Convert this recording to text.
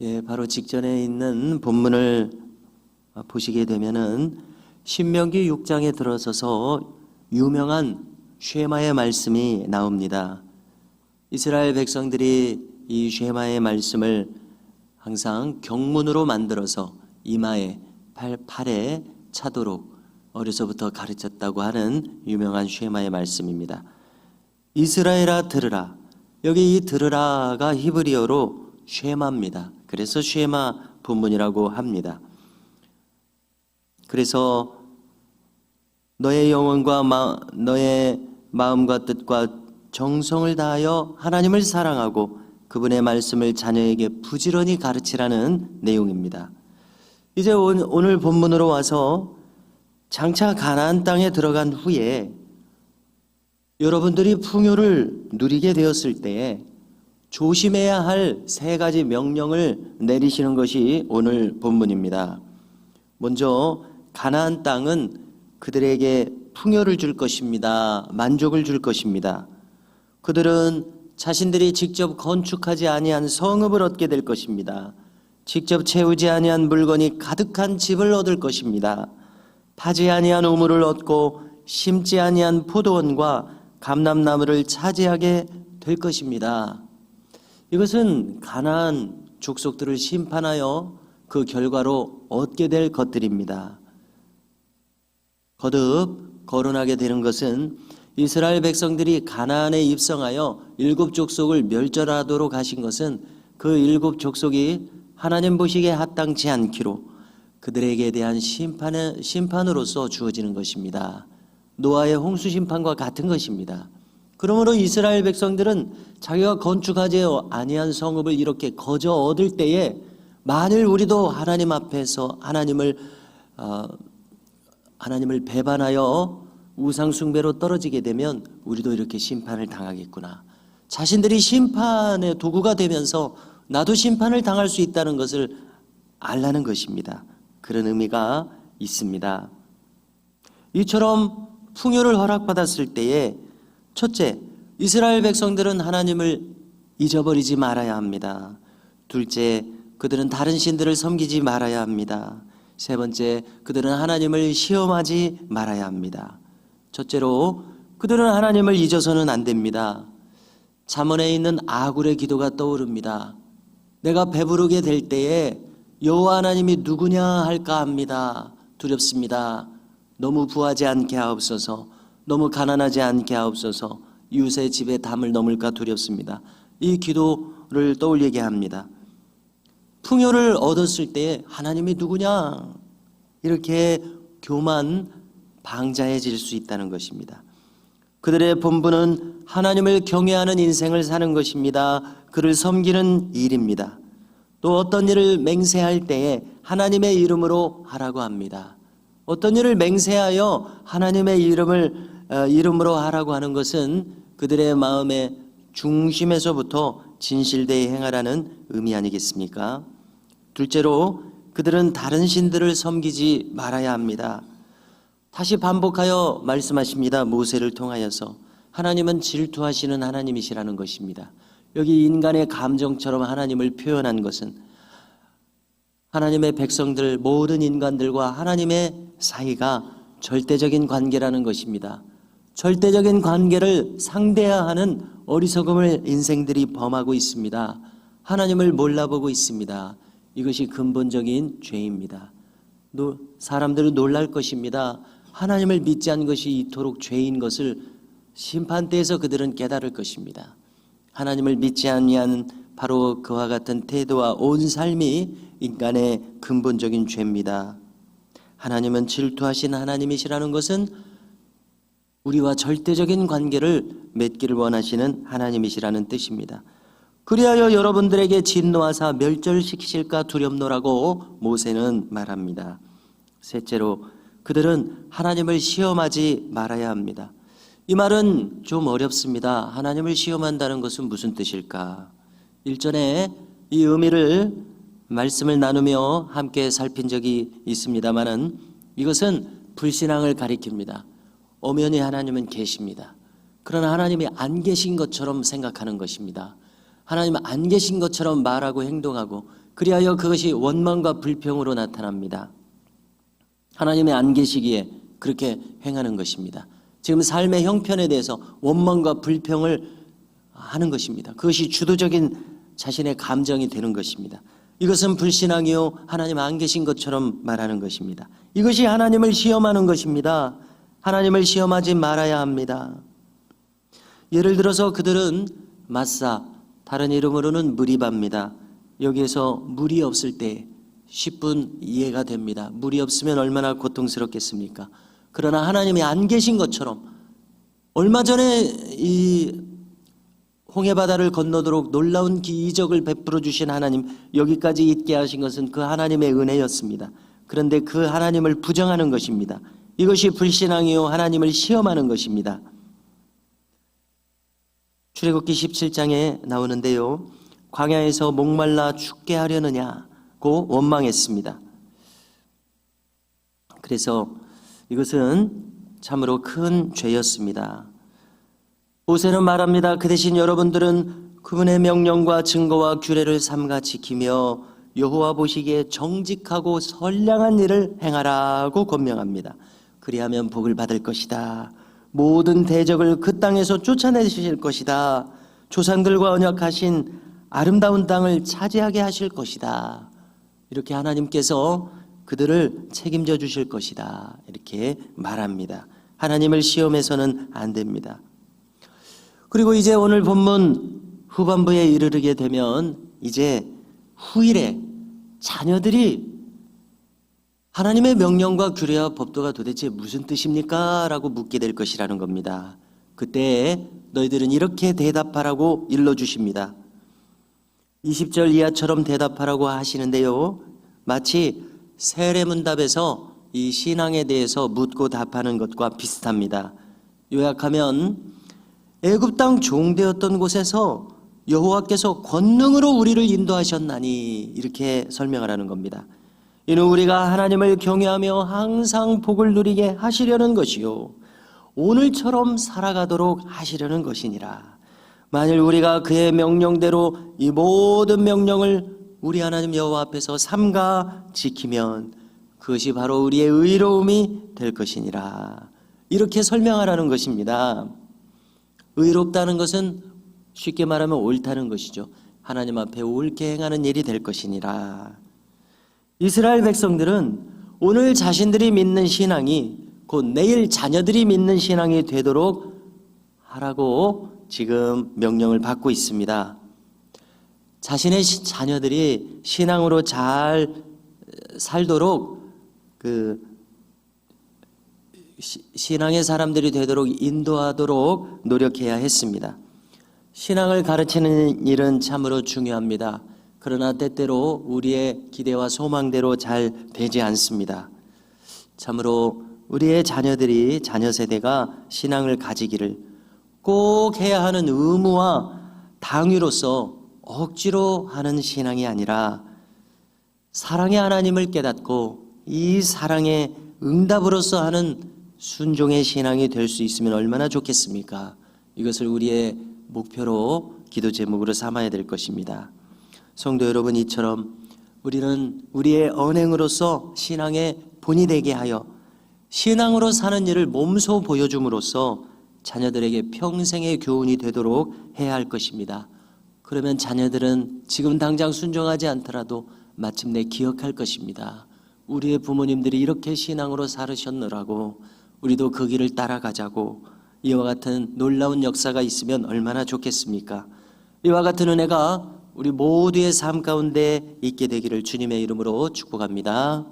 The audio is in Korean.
예, 바로 직전에 있는 본문을 보시게 되면은 신명기 6장에 들어서서 유명한 쉐마의 말씀이 나옵니다. 이스라엘 백성들이 이 쉐마의 말씀을 항상 경문으로 만들어서 이마에 팔에 차도록 어려서부터 가르쳤다고 하는 유명한 쉐마의 말씀입니다. 이스라엘아 들으라. 여기 이 들으라가 히브리어로 쉐마입니다. 그래서 쉐마 본문이라고 합니다. 그래서 너의 영혼과 너의 마음과 뜻과 정성을 다하여 하나님을 사랑하고 그분의 말씀을 자녀에게 부지런히 가르치라는 내용입니다. 이제 오늘 본문으로 와서 장차 가나안 땅에 들어간 후에 여러분들이 풍요를 누리게 되었을 때에 조심해야 할 세 가지 명령을 내리시는 것이 오늘 본문입니다. 먼저 가나안 땅은 그들에게 풍요를 줄 것입니다. 만족을 줄 것입니다. 그들은 자신들이 직접 건축하지 아니한 성읍을 얻게 될 것입니다. 직접 채우지 아니한 물건이 가득한 집을 얻을 것입니다. 파지 아니한 우물을 얻고 심지 아니한 포도원과 감람나무를 차지하게 될 것입니다. 이것은 가나안 족속들을 심판하여 그 결과로 얻게 될 것들입니다. 거듭 거론하게 되는 것은 이스라엘 백성들이 가나안에 입성하여 7 족속을 멸절하도록 하신 것은 그 7 족속이 하나님 보시기에 합당치 않기로 그들에게 대한 심판으로서 주어지는 것입니다. 노아의 홍수 심판과 같은 것입니다. 그러므로 이스라엘 백성들은 자기가 건축하지 아니한 성읍을 이렇게 거저 얻을 때에 만일 우리도 하나님 앞에서 하나님을 배반하여 우상숭배로 떨어지게 되면 우리도 이렇게 심판을 당하겠구나. 자신들이 심판의 도구가 되면서 나도 심판을 당할 수 있다는 것을 알라는 것입니다. 그런 의미가 있습니다. 이처럼 풍요를 허락받았을 때에 첫째, 이스라엘 백성들은 하나님을 잊어버리지 말아야 합니다. 둘째, 그들은 다른 신들을 섬기지 말아야 합니다. 세 번째, 그들은 하나님을 시험하지 말아야 합니다. 첫째로, 그들은 하나님을 잊어서는 안 됩니다. 잠언에 있는 아굴의 기도가 떠오릅니다. 내가 배부르게 될 때에 여호와 하나님이 누구냐 할까 합니다. 두렵습니다. 너무 부하지 않게 하옵소서. 너무 가난하지 않게 하옵소서. 이웃의 집에 담을 넘을까 두렵습니다. 이 기도를 떠올리게 합니다. 풍요를 얻었을 때 하나님이 누구냐 이렇게 교만 방자해질 수 있다는 것입니다. 그들의 본분은 하나님을 경외하는 인생을 사는 것입니다. 그를 섬기는 일입니다. 또 어떤 일을 맹세할 때에 하나님의 이름으로 하라고 합니다. 어떤 일을 맹세하여 하나님의 이름으로 하라고 하는 것은 그들의 마음의 중심에서부터 진실되이 행하라는 의미 아니겠습니까? 둘째로, 그들은 다른 신들을 섬기지 말아야 합니다. 다시 반복하여 말씀하십니다. 모세를 통하여서 하나님은 질투하시는 하나님이시라는 것입니다. 여기 인간의 감정처럼 하나님을 표현한 것은 하나님의 백성들, 모든 인간들과 하나님의 사이가 절대적인 관계라는 것입니다. 절대적인 관계를 상대해야 하는 어리석음을 인생들이 범하고 있습니다. 하나님을 몰라보고 있습니다. 이것이 근본적인 죄입니다. 사람들은 놀랄 것입니다. 하나님을 믿지 않은 것이 이토록 죄인 것을 심판대에서 그들은 깨달을 것입니다. 하나님을 믿지 아니한 바로 그와 같은 태도와 온 삶이 인간의 근본적인 죄입니다. 하나님은 질투하신 하나님이시라는 것은 우리와 절대적인 관계를 맺기를 원하시는 하나님이시라는 뜻입니다. 그리하여 여러분들에게 진노하사 멸절시키실까 두렵노라고 모세는 말합니다. 셋째로, 그들은 하나님을 시험하지 말아야 합니다. 이 말은 좀 어렵습니다. 하나님을 시험한다는 것은 무슨 뜻일까? 일전에 이 의미를 말씀을 나누며 함께 살핀 적이 있습니다마는 이것은 불신앙을 가리킵니다. 엄연히 하나님은 계십니다. 그러나 하나님이 안 계신 것처럼 생각하는 것입니다. 하나님 안 계신 것처럼 말하고 행동하고 그리하여 그것이 원망과 불평으로 나타납니다. 하나님의 안 계시기에 그렇게 행하는 것입니다. 지금 삶의 형편에 대해서 원망과 불평을 하는 것입니다. 그것이 주도적인 자신의 감정이 되는 것입니다. 이것은 불신앙이요 하나님 안 계신 것처럼 말하는 것입니다. 이것이 하나님을 시험하는 것입니다. 하나님을 시험하지 말아야 합니다. 예를 들어서 그들은 마사, 다른 이름으로는 무리바입니다. 여기에서 물이 없을 때 10분 이해가 됩니다. 물이 없으면 얼마나 고통스럽겠습니까? 그러나 하나님이 안 계신 것처럼 얼마 전에 이 홍해바다를 건너도록 놀라운 기적을 베풀어 주신 하나님, 여기까지 있게 하신 것은 그 하나님의 은혜였습니다. 그런데 그 하나님을 부정하는 것입니다. 이것이 불신앙이요 하나님을 시험하는 것입니다. 출애굽기 17장에 나오는데요, 광야에서 목말라 죽게 하려느냐고 원망했습니다. 그래서 이것은 참으로 큰 죄였습니다. 모세는 말합니다. 그 대신 여러분들은 그분의 명령과 증거와 규례를 삼가 지키며 여호와 보시기에 정직하고 선량한 일을 행하라고 권명합니다. 그리하면 복을 받을 것이다. 모든 대적을 그 땅에서 쫓아내실 것이다. 조상들과 언약하신 아름다운 땅을 차지하게 하실 것이다. 이렇게 하나님께서 그들을 책임져 주실 것이다. 이렇게 말합니다. 하나님을 시험해서는 안 됩니다. 그리고 이제 오늘 본문 후반부에 이르게 되면 이제 후일에 자녀들이 하나님의 명령과 규례와 법도가 도대체 무슨 뜻입니까? 라고 묻게 될 것이라는 겁니다. 그때 너희들은 이렇게 대답하라고 일러주십니다. 20절 이하처럼 대답하라고 하시는데요, 마치 세례문답에서 이 신앙에 대해서 묻고 답하는 것과 비슷합니다. 요약하면 애굽 땅 종되었던 곳에서 여호와께서 권능으로 우리를 인도하셨나니, 이렇게 설명을 하는 겁니다. 이는 우리가 하나님을 경외하며 항상 복을 누리게 하시려는 것이요 오늘처럼 살아가도록 하시려는 것이니라. 만일 우리가 그의 명령대로 이 모든 명령을 우리 하나님 여호와 앞에서 삼가 지키면 그것이 바로 우리의 의로움이 될 것이니라. 이렇게 설명하라는 것입니다. 의롭다는 것은 쉽게 말하면 옳다는 것이죠. 하나님 앞에 옳게 행하는 일이 될 것이니라. 이스라엘 백성들은 오늘 자신들이 믿는 신앙이 곧 내일 자녀들이 믿는 신앙이 되도록 하라고 지금 명령을 받고 있습니다. 자신의 자녀들이 신앙으로 잘 살도록 신앙의 사람들이 되도록 인도하도록 노력해야 했습니다. 신앙을 가르치는 일은 참으로 중요합니다. 그러나 때때로 우리의 기대와 소망대로 잘 되지 않습니다. 참으로 우리의 자녀들이, 자녀 세대가 신앙을 가지기를 꼭 해야 하는 의무와 당위로서 억지로 하는 신앙이 아니라 사랑의 하나님을 깨닫고 이 사랑의 응답으로서 하는 순종의 신앙이 될 수 있으면 얼마나 좋겠습니까? 이것을 우리의 목표로 기도 제목으로 삼아야 될 것입니다. 성도 여러분, 이처럼 우리는 우리의 언행으로서 신앙의 본이 되게 하여 신앙으로 사는 일을 몸소 보여줌으로써 자녀들에게 평생의 교훈이 되도록 해야 할 것입니다. 그러면 자녀들은 지금 당장 순종하지 않더라도 마침내 기억할 것입니다. 우리의 부모님들이 이렇게 신앙으로 살으셨느라고 우리도 그 길을 따라가자고. 이와 같은 놀라운 역사가 있으면 얼마나 좋겠습니까? 이와 같은 은혜가 우리 모두의 삶 가운데 있게 되기를 주님의 이름으로 축복합니다.